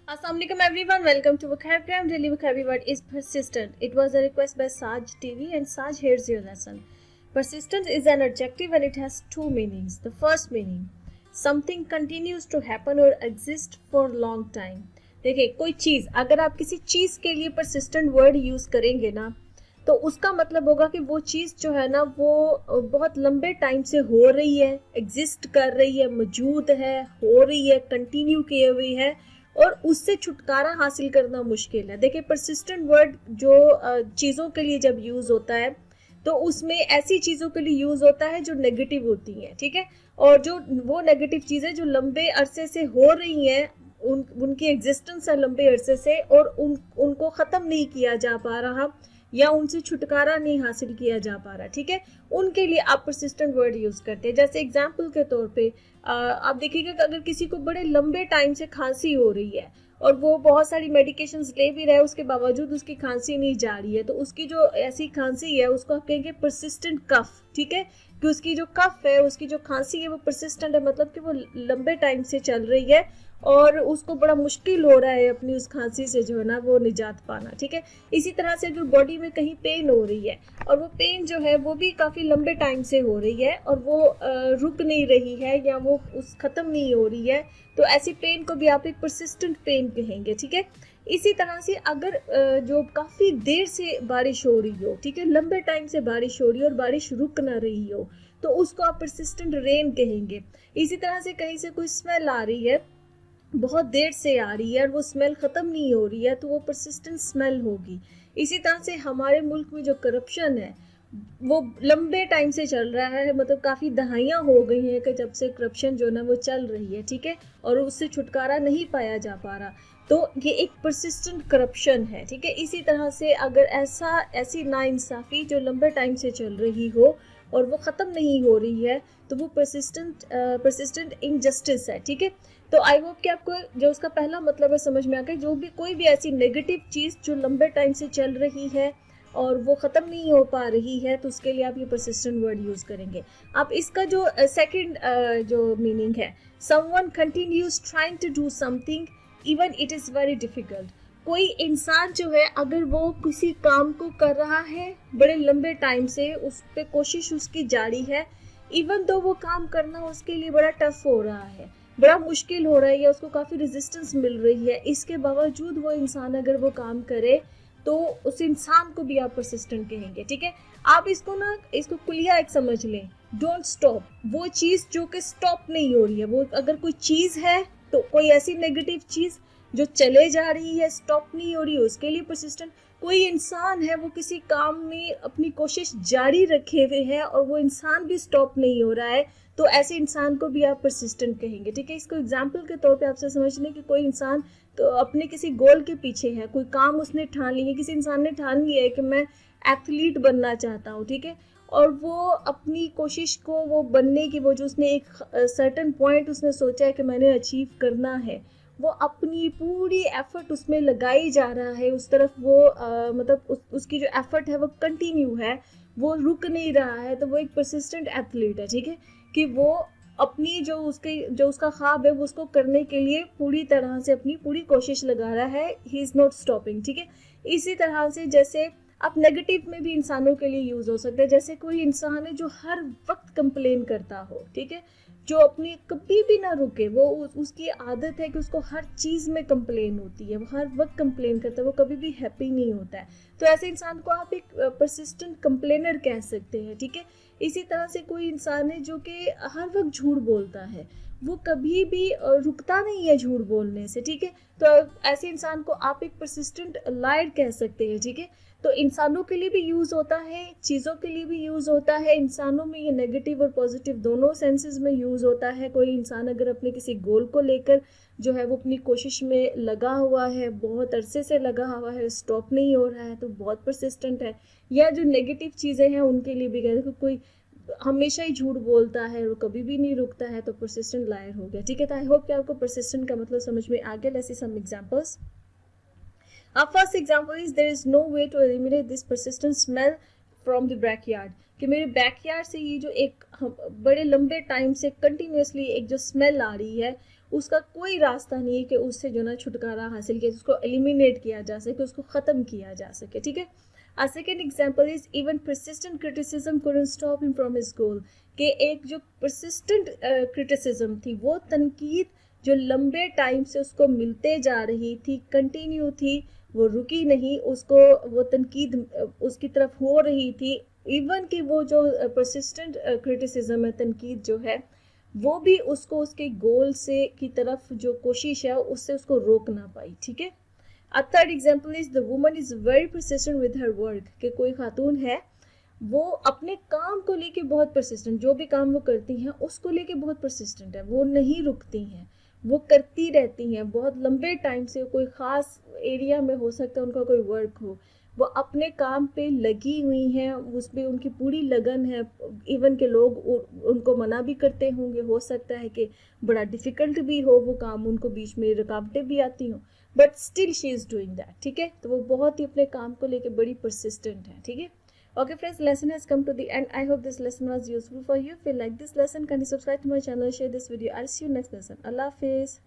Assalamualaikum everyone, welcome to Vocabulary Daily. Vocabulary word is persistent. It was a request by Saj TV, and Saj, here's your lesson. Persistent is an adjective and it has two meanings. The first meaning, something continues to happen or exist for long time. देखिए, कोई चीज, अगर आप किसी चीज के लिए persistent word use करेंगे ना, तो उसका मतलब होगा कि वो चीज जो है ना वो बहुत लंबे टाइम से हो रही है, एग्जिस्ट कर रही है, मौजूद है, हो रही है, कंटिन्यू किए हुई है और उससे छुटकारा हासिल करना मुश्किल है. देखिए, परसिस्टेंट वर्ड जो चीज़ों के लिए जब यूज होता है तो उसमें ऐसी चीज़ों के लिए यूज होता है जो नेगेटिव होती हैं, ठीक है. और जो वो नेगेटिव चीज़ें जो लंबे अरसे से हो रही हैं, उनकी एग्जिस्टेंस है लंबे अरसे से और उनको ख़त्म नहीं किया जा पा रहा या उनसे छुटकारा नहीं हासिल किया जा पा रहा, ठीक है, उनके लिए आप परसिस्टेंट वर्ड यूज करते हैं. जैसे एग्जाम्पल के तौर पे आप देखिएगा कि अगर किसी को बड़े लंबे टाइम से खांसी हो रही है और वो बहुत सारी मेडिकेशंस ले भी रहा है, उसके बावजूद उसकी खांसी नहीं जा रही है, तो उसकी जो ऐसी खांसी है उसको आप कहेंगे परसिस्टेंट कफ, ठीक है, कि उसकी जो कफ है, उसकी जो खांसी है वो परसिस्टेंट है, मतलब कि वो लंबे टाइम से चल रही है और उसको बड़ा मुश्किल हो रहा है अपनी उस खांसी से जो है ना वो निजात पाना, ठीक है. इसी तरह से अगर बॉडी में कहीं पेन हो रही है और वो पेन जो है वो भी काफ़ी लंबे टाइम से हो रही है और वो रुक नहीं रही है या वो उस ख़त्म नहीं हो रही है, तो ऐसी पेन को भी आप एक परसिस्टेंट पेन कहेंगे, ठीक है. इसी तरह से अगर जो काफ़ी देर से बारिश हो रही हो, ठीक है, लंबे टाइम से बारिश हो रही हो और बारिश रुक ना रही हो, तो उसको आप परसिस्टेंट रेन कहेंगे. इसी तरह से कहीं से कोई स्मेल आ रही है, बहुत देर से आ रही है और वो स्मेल ख़त्म नहीं हो रही है, तो वो परसिस्टेंट स्मेल होगी. इसी तरह से हमारे मुल्क में जो करप्शन है वो लंबे टाइम से चल रहा है, मतलब काफ़ी दहाइयाँ हो गई हैं कि जब से करप्शन जो ना वो चल रही है, ठीक है, और उससे छुटकारा नहीं पाया जा पा रहा, तो ये एक परसिस्टेंट करप्शन है, ठीक है. इसी तरह से अगर ऐसी नाइंसाफ़ी जो लंबे टाइम से चल रही हो और वो ख़त्म नहीं हो रही है, तो वो परसिस्टेंट इनजस्टिस है, ठीक है. तो आई होप कि आपको जो उसका पहला मतलब है समझ में आ गया. जो भी कोई भी ऐसी नेगेटिव चीज़ जो लंबे टाइम से चल रही है और वो ख़त्म नहीं हो पा रही है, तो उसके लिए आप ये परसिस्टेंट वर्ड यूज़ करेंगे. अब इसका जो सेकंड जो मीनिंग है, someone continues trying to do something even it is very difficult. कोई इंसान जो है अगर वो किसी काम को कर रहा है बड़े लंबे टाइम से, उस पर कोशिश उसकी जारी है, इवन तो वो काम करना उसके लिए बड़ा टफ हो रहा है, बड़ा मुश्किल हो रहा है या उसको काफ़ी रेजिस्टेंस मिल रही है, इसके बावजूद वो इंसान अगर वो काम करे तो उस इंसान को भी आप परसिस्टेंट कहेंगे, ठीक है. आप इसको कुलिया एक समझ लें, डोंट स्टॉप. वो चीज़ जो कि स्टॉप नहीं हो रही है, वो अगर कोई चीज़ है तो कोई ऐसी नेगेटिव चीज़ जो चले जा रही है, स्टॉप नहीं हो रही है, उसके लिए परसिस्टेंट. कोई इंसान है वो किसी काम में अपनी कोशिश जारी रखे हुए है और वो इंसान भी स्टॉप नहीं हो रहा है, तो ऐसे इंसान को भी आप परसिस्टेंट कहेंगे, ठीक है. इसको एग्जाम्पल के तौर पे आपसे समझ लें कि कोई इंसान तो अपने किसी गोल के पीछे है, कोई काम उसने ठान लिया, किसी इंसान ने ठान लिया है कि मैं एथलीट बनना चाहता हूँ, ठीक है, और वो अपनी कोशिश को वो बनने की, वो जो उसने एक सर्टेन पॉइंट उसने सोचा है कि मैंने अचीव करना है, वो अपनी पूरी एफर्ट उसमें लगाई जा रहा है उस तरफ, वो मतलब उसकी जो एफर्ट है वो कंटिन्यू है, वो रुक नहीं रहा है, तो वो एक परसिस्टेंट एथलीट है, ठीक है, कि वो अपनी जो उसका ख्वाब है वो उसको करने के लिए पूरी तरह से अपनी पूरी कोशिश लगा रहा है, ही इज़ नॉट स्टॉपिंग, ठीक है. इसी तरह से जैसे आप नेगेटिव में भी इंसानों के लिए यूज़ हो सकते हैं. जैसे कोई इंसान है जो हर वक्त कंप्लेन करता हो, ठीक है, जो अपनी कभी भी ना रुके, वो उसकी आदत है कि उसको हर चीज़ में कंप्लेन होती है, वो हर वक्त कंप्लेन करता है, वो कभी भी हैप्पी नहीं होता है, तो ऐसे इंसान को आप एक परसिस्टेंट कंप्लेनर कह सकते हैं, ठीक है. इसी तरह से कोई इंसान है जो कि हर वक्त झूठ बोलता है, वो कभी भी रुकता नहीं है झूठ बोलने से, ठीक है, तो ऐसे इंसान को आप एक परसिस्टेंट लायर कह सकते हैं, ठीक है. तो इंसानों के लिए भी यूज़ होता है, चीज़ों के लिए भी यूज़ होता है. इंसानों में ये नेगेटिव और पॉजिटिव दोनों सेंसेस में यूज़ होता है. कोई इंसान अगर अपने किसी गोल को लेकर जो है वो अपनी कोशिश में लगा हुआ है, बहुत अरसे से लगा हुआ है, स्टॉप नहीं हो रहा है, तो बहुत परसिस्टेंट है. या जो नेगेटिव चीज़ें हैं उनके लिए भी कहते हैं, कोई हमेशा ही झूठ बोलता है, वो कभी भी नहीं रुकता है, तो परसिस्टेंट लायर हो गया, ठीक है. तो आई होप कि आपको परसिस्टेंट का मतलब समझ में आ गया. Let's see some examples. Our first example is there is no way to eliminate this persistent smell from the backyard. कि मेरे बैकयार्ड से ये जो एक बड़े लंबे टाइम से कंटिन्यूसली एक जो स्मेल आ रही है उसका कोई रास्ता नहीं है कि उससे जो ना छुटकारा हासिल किया, उसको एलिमिनेट किया जा सके, उसको ख़त्म किया जा सके, ठीक है। A second example is even persistent criticism couldn't stop him from his goal. कि एक जो persistent criticism थी, वो तनकीद जो लंबे टाइम से उसको मिलते जा रही थी, कंटिन्यू थी, वो रुकी नहीं, उसको वो तनकीद उसकी तरफ हो रही थी, इवन कि वो जो persistent criticism है, तनकीद जो है, वो भी उसको उसके गोल से की तरफ जो कोशिश है उससे उसको रोक ना पाई, ठीक है। A third example is the woman is very persistent with her work. कि कोई खातून है, वो अपने काम को लेके बहुत persistent, जो भी काम वो करती हैं उसको लेके बहुत persistent है, वो नहीं रुकती हैं, वो करती रहती हैं बहुत लंबे टाइम से। कोई ख़ास एरिया में हो सकता है उनका कोई वर्क हो, वो अपने काम पे लगी हुई हैं, उसमें उनकी पूरी लगन है। इवन के लोग उनको मना भी करते होंगे, हो सकता है कि बड़ा डिफ़िकल्ट भी हो वो काम, उनको बीच में रुकावटें भी आती हों, but still she is doing that, ठीक है। तो वो बहुत ही अपने काम को लेके बड़ी परसिस्टेंट है, ठीक है। Okay friends, lesson has come to the end. I hope this lesson was useful for you. If you like this lesson, kindly subscribe to my channel, share this video. I'll see you next lesson. Allah Hafiz.